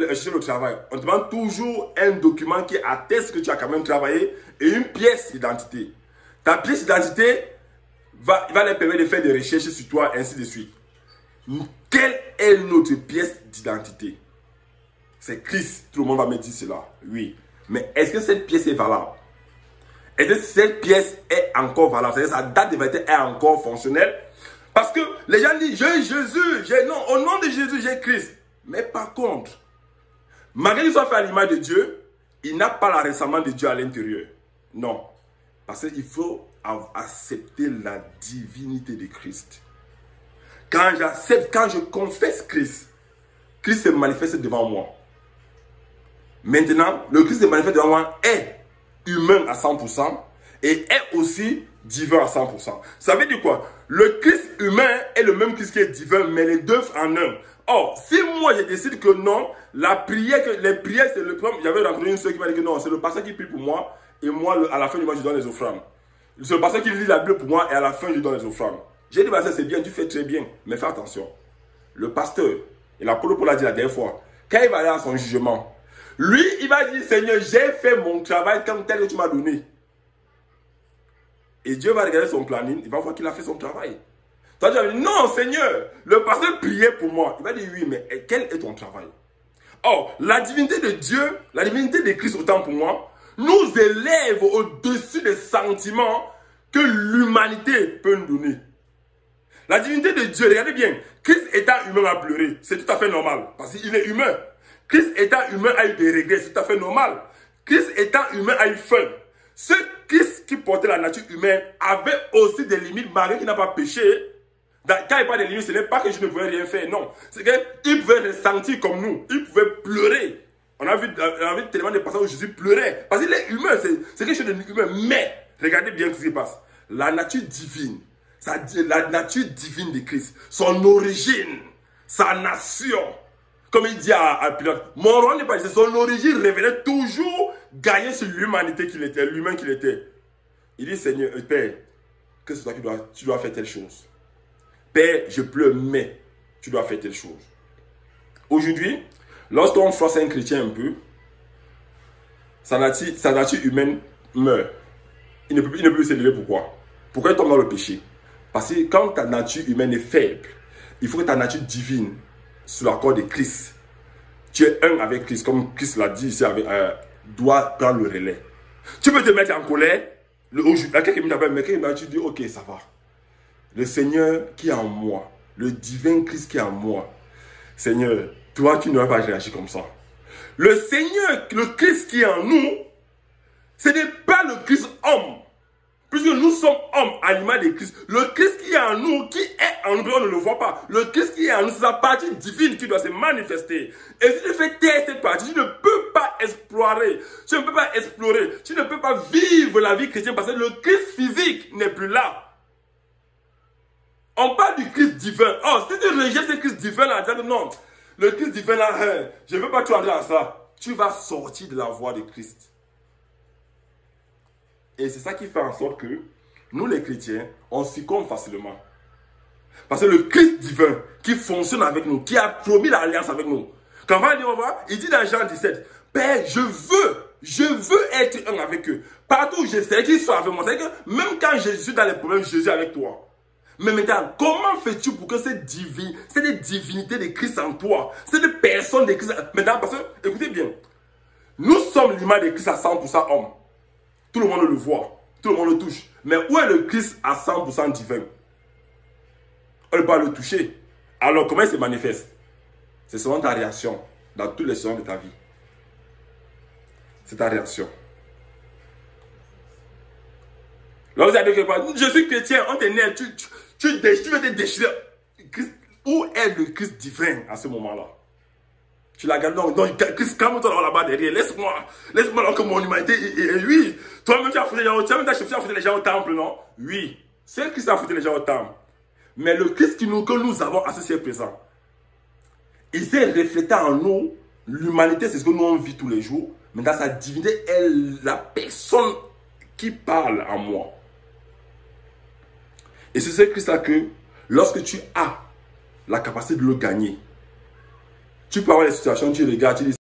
chercher le travail, on te demande toujours un document qui atteste que tu as quand même travaillé et une pièce d'identité. Ta pièce d'identité va leur permettre de faire des recherches sur toi, ainsi de suite. Quelle est notre pièce d'identité? C'est Christ. Tout le monde va me dire cela. Oui. Mais est-ce que cette pièce est valable? Est-ce que cette pièce est encore valable? C'est-à-dire sa date de validité est encore fonctionnelle? Parce que les gens disent, j'ai Jésus, non, au nom de Jésus, j'ai Christ. Mais par contre, malgré qu'il soit fait à l'image de Dieu, il n'a pas l'agrément de Dieu à l'intérieur. Non. Parce qu'il faut accepter la divinité de Christ. Quand j'accepte, quand je confesse Christ, Christ se manifeste devant moi. Maintenant, le Christ se manifeste devant moi est humain à 100% et est aussi divin à 100%. Ça veut dire quoi? Le Christ humain est le même Christ qui est divin, mais les deux en un. Or, si moi je décide que non, les prières, c'est le problème. J'avais rencontré une soeur qui m'a dit que non, c'est le pasteur qui prie pour moi, et moi, à la fin du mois, je donne les offrandes. C'est le pasteur qui lit la Bible pour moi, et à la fin, je donne les offrandes. J'ai dit, bah, ça c'est bien, tu fais très bien, mais fais attention. Le pasteur, et l'apôtre Paul l'a dit la dernière fois, quand il va aller à son jugement, lui, il va dire, Seigneur, j'ai fait mon travail comme tel que tu m'as donné. Et Dieu va regarder son planning, il va voir qu'il a fait son travail. Toi, tu vas dire, non, Seigneur, le pasteur priait pour moi. Il va dire, oui, mais quel est ton travail? Or, la divinité de Dieu, la divinité de Christ, autant pour moi, nous élève au-dessus des sentiments que l'humanité peut nous donner. La divinité de Dieu, regardez bien, Christ étant humain a pleuré, c'est tout à fait normal, parce qu'il est humain. Christ étant humain a eu des regrets, c'est tout à fait normal. Christ étant humain a eu faim. Ce Christ qui portait la nature humaine avait aussi des limites, malgré qu'il n'a pas péché. Quand il parle des limites, ce n'est pas que je ne pouvais rien faire, non. C'est qu'il pouvait ressentir comme nous, il pouvait pleurer. On a vu tellement de passages où Jésus pleurait, parce qu'il est humain, c'est quelque chose d'humain. Mais, regardez bien ce qui se passe. La nature divine, la nature divine de Christ, son origine, sa nation, comme il dit à Pilate, mon roi n'est pas dit, son origine révélait toujours gagner sur l'humanité qu'il était, l'humain qu'il était. Il dit, Seigneur, Père, que c'est toi qui tu dois faire telle chose. Père, je pleure, mais tu dois faire telle chose. Aujourd'hui, lorsqu'on force un chrétien un peu, sa nature humaine meurt. Il ne peut plus s'élever. Pourquoi? Pourquoi il tombe dans le péché? Parce que quand ta nature humaine est faible, il faut que ta nature divine, sous l'accord de Christ, tu es un avec Christ, comme Christ l'a dit ici, doit prendre le relais. Tu peux te mettre en colère, quelqu'un qui m'appelle, mais quelqu'un tu dis, ok, ça va. Le Seigneur qui est en moi, le divin Christ qui est en moi, Seigneur, toi tu n'aurais pas réagi comme ça. Le Seigneur, le Christ qui est en nous, ce n'est pas le Christ homme. Puisque nous sommes hommes à l'image de Christ. Le Christ qui est en nous, qui est en nous, on ne le voit pas. Le Christ qui est en nous, c'est sa partie divine qui doit se manifester. Et si tu fais taire cette partie, tu ne peux pas explorer. Tu ne peux pas explorer. Tu ne peux pas vivre la vie chrétienne parce que le Christ physique n'est plus là. On parle du Christ divin. Oh, si tu rejettes ce Christ divin là, tu dis non, le Christ divin là, je ne veux pas te rendre à ça. Tu vas sortir de la voie de Christ. Et c'est ça qui fait en sorte que nous les chrétiens, on succombe facilement. Parce que le Christ divin qui fonctionne avec nous, qui a promis l'alliance avec nous. Quand on va dire, il dit dans Jean 17, Père, je veux être un avec eux. Partout où je serai, qu'ils soient avec moi. C'est-à-dire que même quand je suis dans les problèmes, Jésus est avec toi. Mais maintenant, comment fais-tu pour que cette divinité de Christ en toi, cette personne de Christ, maintenant, parce que, écoutez bien, nous sommes l'image de Christ à 100% homme. Tout le monde le voit, tout le monde le touche. Mais où est le Christ à 100% divin? On ne peut pas le toucher. Alors, comment il se manifeste? C'est selon ta réaction dans tous les sens de ta vie. C'est ta réaction. Lorsque vous avez je suis chrétien, on t'énerve, tu veux te déchirer. Où est le Christ divin à ce moment-là? Tu la gardes, donc Christ, calme-toi là-bas derrière, laisse-moi que mon humanité, et oui, toi-même tu as foutu les gens au temple, non? Oui, c'est Christ qui a foutu les gens au temple. Mais le Christ que nous avons à ce siècle présent, il s'est reflété en nous, l'humanité c'est ce que nous on vit tous les jours, mais dans sa divinité, elle est la personne qui parle en moi. Et c'est ce Christ-là que, lorsque tu as la capacité de le gagner, Tu peux avoir des situations, tu regardes, tu dis